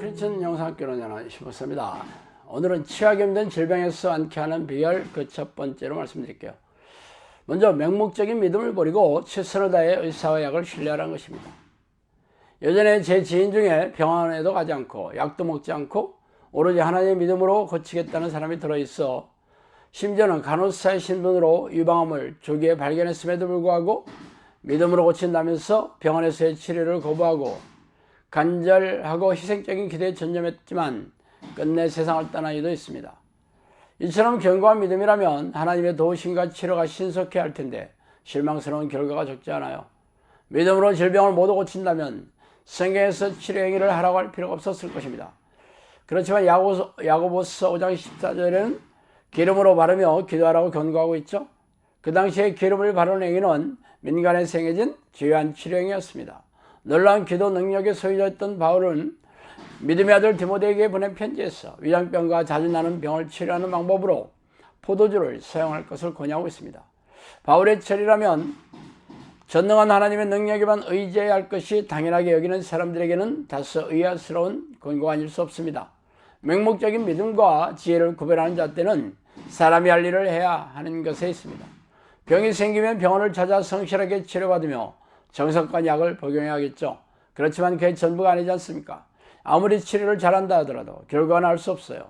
크리스천 영상학교는 연한 심부사입니다. 오늘은 치유하기 힘든 질병에서 완쾌 하는 비결 그 첫 번째로 말씀드릴게요. 먼저 맹목적인 믿음을 버리고 최선을 다해 의사와 약을 신뢰하라는 것입니다. 예전에 제 지인 중에 병원에도 가지 않고 약도 먹지 않고 오로지 하나님의 믿음으로 고치겠다는 사람이 들어있어 심지어는 간호사의 신분으로 유방암을 조기에 발견했음에도 불구하고 믿음으로 고친다면서 병원에서의 치료를 거부하고 간절하고 희생적인 기대에 전념했지만 끝내 세상을 떠난 이도 있습니다. 이처럼 견고한 믿음이라면 하나님의 도우심과 치료가 신속해야 할 텐데 실망스러운 결과가 적지 않아요. 믿음으로 질병을 모두 고친다면 성경에서 치료 행위를 하라고 할 필요가 없었을 것입니다. 그렇지만 야고보서 5장 14절에는 기름으로 바르며 기도하라고 권고하고 있죠. 그 당시에 기름을 바르는 행위는 민간에 생겨진 주요한 치료 행위였습니다. 놀라운 기도 능력의 소유자였던 바울은 믿음의 아들 디모데에게 보낸 편지에서 위장병과 자주 나는 병을 치료하는 방법으로 포도주를 사용할 것을 권유하고 있습니다. 바울의 철이라면 전능한 하나님의 능력에만 의지해야 할 것이 당연하게 여기는 사람들에게는 다소 의아스러운 권고가 아닐 수 없습니다. 맹목적인 믿음과 지혜를 구별하는 잣대는 사람이 할 일을 해야 하는 것에 있습니다. 병이 생기면 병원을 찾아 성실하게 치료받으며 정성과 약을 복용해야겠죠. 그렇지만 그게 전부가 아니지 않습니까? 아무리 치료를 잘한다 하더라도 결과가 나올 수 없어요.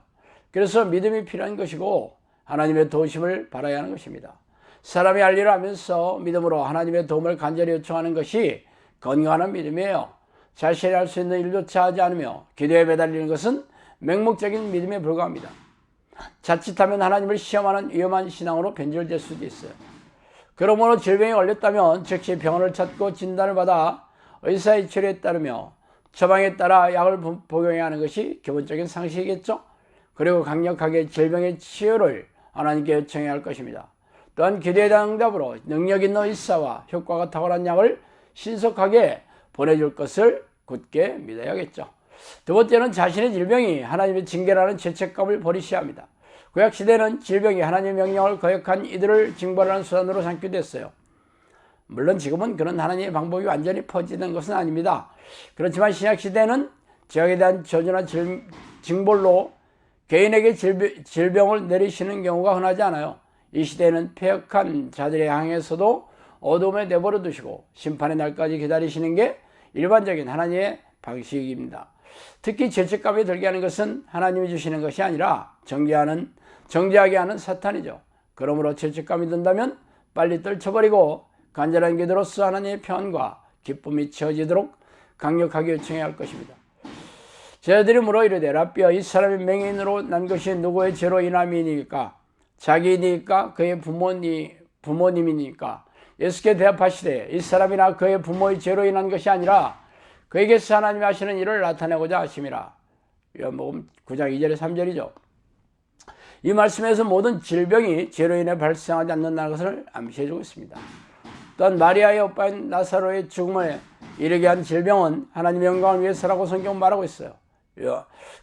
그래서 믿음이 필요한 것이고 하나님의 도우심을 바라야 하는 것입니다. 사람이 할 일을 하면서 믿음으로 하나님의 도움을 간절히 요청하는 것이 건강한 믿음이에요. 자신이 할 수 있는 일조차 하지 않으며 기도에 매달리는 것은 맹목적인 믿음에 불과합니다. 자칫하면 하나님을 시험하는 위험한 신앙으로 변질될 수도 있어요. 그러므로 질병에 걸렸다면 즉시 병원을 찾고 진단을 받아 의사의 치료에 따르며 처방에 따라 약을 복용해야 하는 것이 기본적인 상식이겠죠. 그리고 강력하게 질병의 치유를 하나님께 요청해야 할 것입니다. 또한 기도에 대한 응답으로 능력 있는 의사와 효과가 탁월한 약을 신속하게 보내줄 것을 굳게 믿어야겠죠. 두 번째는 자신의 질병이 하나님의 징계라는 죄책감을 버리셔야 합니다. 구약시대는 질병이 하나님의 명령을 거역한 이들을 징벌하는 수단으로 삼기도 했어요. 물론 지금은 그런 하나님의 방법이 완전히 퍼지는 것은 아닙니다. 그렇지만 신약시대는 죄악에 대한 저주나 징벌로 개인에게 질병을 내리시는 경우가 흔하지 않아요. 이 시대에는 패역한 자들의 향해서도 어둠에 내버려 두시고 심판의 날까지 기다리시는 게 일반적인 하나님의 방식입니다. 특히 죄책감이 들게 하는 것은 하나님이 주시는 것이 아니라 정죄하게 하는 사탄이죠. 그러므로 죄책감이 든다면 빨리 떨쳐버리고 간절한 기도로서 하나님의 평안과 기쁨이 채워지도록 강력하게 요청해야 할 것입니다. 제자들이 물어 이르되 라삐야 이 사람이 맹인으로 난 것이 누구의 죄로 인함이니까 자기니까 그의 부모님이니까 예수께 대답하시되 이 사람이나 그의 부모의 죄로 인한 것이 아니라 그에게서 하나님이 하시는 일을 나타내고자 하심이라. 요한복음 9장 2절에 3절이죠. 이 말씀에서 모든 질병이 죄로 인해 발생하지 않는다는 것을 암시해주고 있습니다. 또한 마리아의 오빠인 나사로의 죽음에 이르게 한 질병은 하나님의 영광을 위해서라고 성경은 말하고 있어요.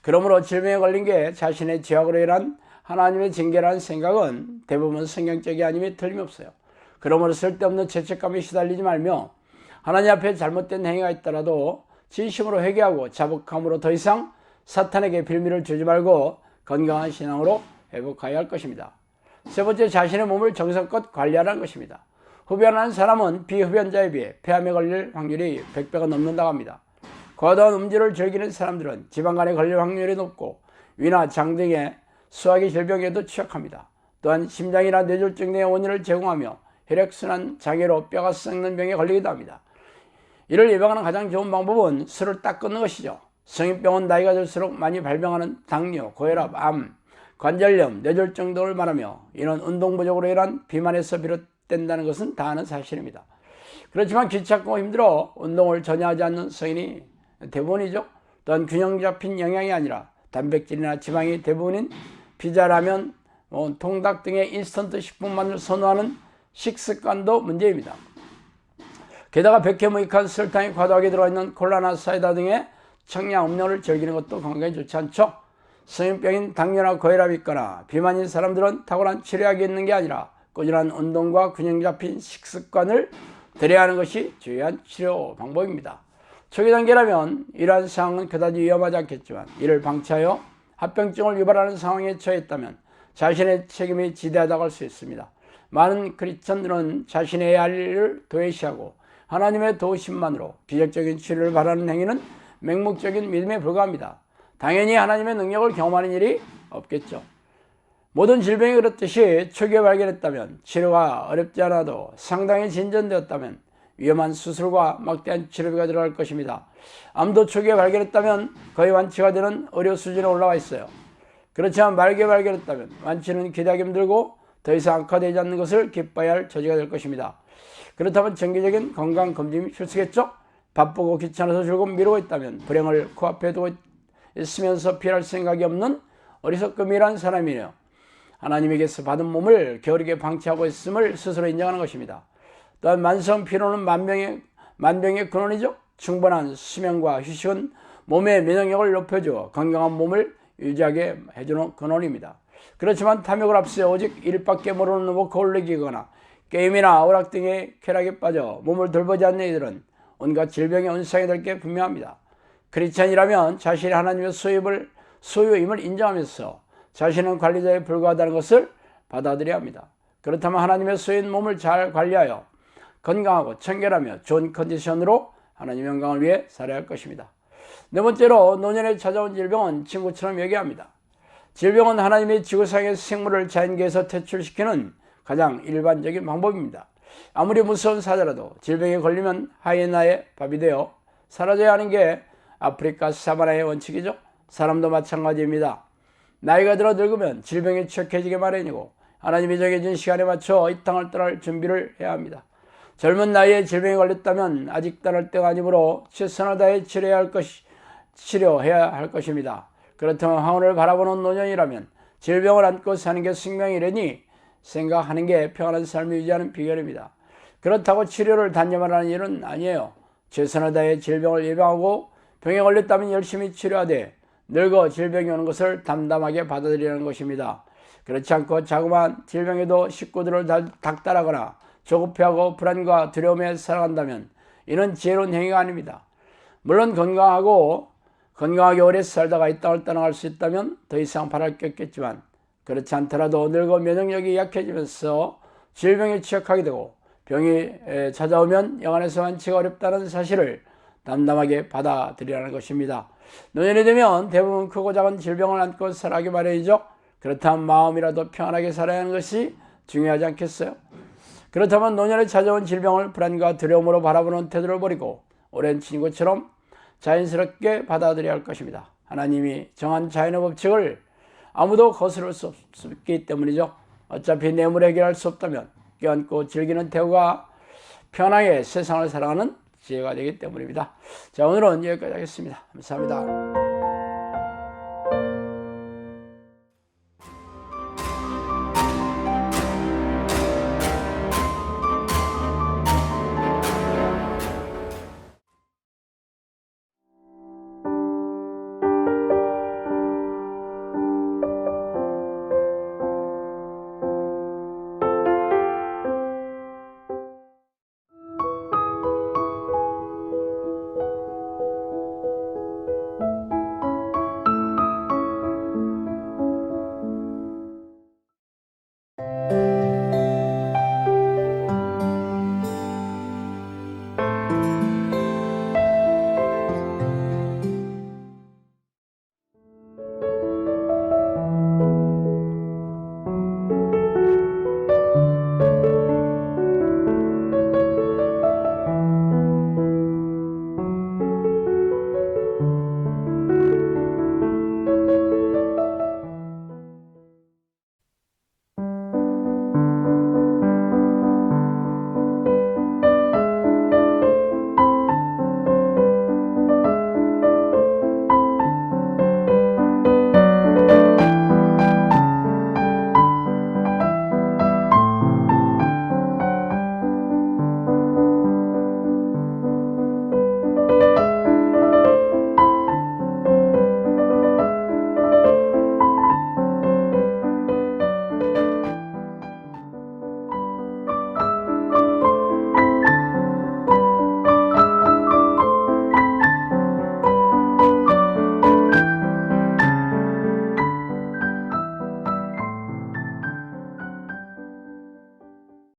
그러므로 질병에 걸린 게 자신의 죄악으로 인한 하나님의 징계라는 생각은 대부분 성경적이 아님이 틀림없어요. 그러므로 쓸데없는 죄책감에 시달리지 말며 하나님 앞에 잘못된 행위가 있더라도 진심으로 회개하고 자복함으로 더 이상 사탄에게 빌미를 주지 말고 건강한 신앙으로 회복해야 할 것입니다. 세 번째, 자신의 몸을 정성껏 관리하라는 것입니다. 흡연하는 사람은 비흡연자에 비해 폐암에 걸릴 확률이 100배가 넘는다고 합니다. 과도한 음주를 즐기는 사람들은 지방간에 걸릴 확률이 높고 위나 장 등의 수화기 질병에도 취약합니다. 또한 심장이나 뇌졸중 등의 원인을 제공하며 혈액순환 장애로 뼈가 썩는 병에 걸리기도 합니다. 이를 예방하는 가장 좋은 방법은 술을 딱 끊는 것이죠. 성인병은 나이가 들수록 많이 발병하는 당뇨, 고혈압, 암, 관절염, 뇌졸중 등을 말하며 이는 운동 부족으로 인한 비만에서 비롯된다는 것은 다 아는 사실입니다. 그렇지만 귀찮고 힘들어 운동을 전혀 하지 않는 성인이 대부분이죠. 또한 균형 잡힌 영양이 아니라 단백질이나 지방이 대부분인 피자, 라면, 통닭 등의 인스턴트 식품만을 선호하는 식습관도 문제입니다. 게다가 백해무익한 설탕이 과도하게 들어있는 콜라나 사이다 등의 청량 음료를 즐기는 것도 건강에 좋지 않죠. 성인병인 당뇨나 고혈압이 있거나 비만인 사람들은 탁월한 치료약이 있는 게 아니라 꾸준한 운동과 균형 잡힌 식습관을 들여야 하는 것이 중요한 치료 방법입니다. 초기 단계라면 이러한 상황은 그다지 위험하지 않겠지만 이를 방치하여 합병증을 유발하는 상황에 처했다면 자신의 책임이 지대하다고 할 수 있습니다. 많은 크리스천들은 자신의 할 일을 도외시하고 하나님의 도우심만으로 기적적인 치료를 바라는 행위는 맹목적인 믿음에 불과합니다. 당연히 하나님의 능력을 경험하는 일이 없겠죠. 모든 질병이 그렇듯이 초기에 발견했다면 치료가 어렵지 않아도 상당히 진전되었다면 위험한 수술과 막대한 치료비가 들어갈 것입니다. 암도 초기에 발견했다면 거의 완치가 되는 의료 수준에 올라와 있어요. 그렇지만 말기에 발견했다면 완치는 기대하기 힘들고 더 이상 악화되지 않는 것을 기뻐해야 할 처지가 될 것입니다. 그렇다면 정기적인 건강검진이 필수겠죠? 바쁘고 귀찮아서 조금 미루고 있다면 불행을 코앞에 두고 있으면서 피할 생각이 없는 어리석음이란 사람이네요. 하나님에게서 받은 몸을 게으르게 방치하고 있음을 스스로 인정하는 것입니다. 또한 만성 피로는 만병의 근원이죠. 충분한 수면과 휴식은 몸의 면역력을 높여주어 건강한 몸을 유지하게 해주는 근원입니다. 그렇지만 탐욕을 앞세워 오직 일밖에 모르는 워커홀릭 이거나 게임이나 오락 등의 쾌락에 빠져 몸을 돌보지 않는 이들은 온갖 질병의 온상이 될 게 분명합니다. 크리스찬이라면 자신이 하나님의 소유임을 인정하면서 자신은 관리자에 불과하다는 것을 받아들여야 합니다. 그렇다면 하나님의 소유인 몸을 잘 관리하여 건강하고 청결하며 좋은 컨디션으로 하나님의 영광을 위해 살아야 할 것입니다. 네 번째로 노년에 찾아온 질병은 친구처럼 얘기합니다. 질병은 하나님의 지구상의 생물을 자연계에서 퇴출시키는 가장 일반적인 방법입니다. 아무리 무서운 사자라도 질병에 걸리면 하이에나의 밥이 되어 사라져야 하는 게 아프리카 사바나의 원칙이죠. 사람도 마찬가지입니다. 나이가 들어 늙으면 질병에 취약해지게 마련이고 하나님이 정해진 시간에 맞춰 이 땅을 떠날 준비를 해야 합니다. 젊은 나이에 질병에 걸렸다면 아직 떠날 때가 아니므로 최선을 다해 치료해야 할 것입니다. 그렇다면 황혼을 바라보는 노년이라면 질병을 안고 사는 게 숙명이라니 생각하는 게 평안한 삶을 유지하는 비결입니다. 그렇다고 치료를 단념하라는 일은 아니에요. 최선을 다해 질병을 예방하고 병에 걸렸다면 열심히 치료하되 늙어 질병이 오는 것을 담담하게 받아들이는 것입니다. 그렇지 않고 자그마한 질병에도 식구들을 닥달하거나 조급해하고 불안과 두려움에 살아간다면 이는 지혜로운 행위가 아닙니다. 물론 건강하게 오래 살다가 이 땅을 떠나갈 수 있다면 더 이상 바랄 게 없겠지만 그렇지 않더라도 늙어 면역력이 약해지면서 질병에 취약하게 되고 병이 찾아오면 영안에서 완치가 어렵다는 사실을 담담하게 받아들이라는 것입니다. 노년이 되면 대부분 크고 작은 질병을 안고 살아가기 마련이죠. 그렇다면 마음이라도 평안하게 살아야 하는 것이 중요하지 않겠어요? 그렇다면 노년에 찾아온 질병을 불안과 두려움으로 바라보는 태도를 버리고 오랜 친구처럼 자연스럽게 받아들여야 할 것입니다. 하나님이 정한 자연의 법칙을 아무도 거스를 수 없기 때문이죠. 어차피 내물 해결할 수 없다면 껴안고 즐기는 태도가 편하게 세상을 살아가는 지혜가 되기 때문입니다. 자, 오늘은 여기까지 하겠습니다. 감사합니다.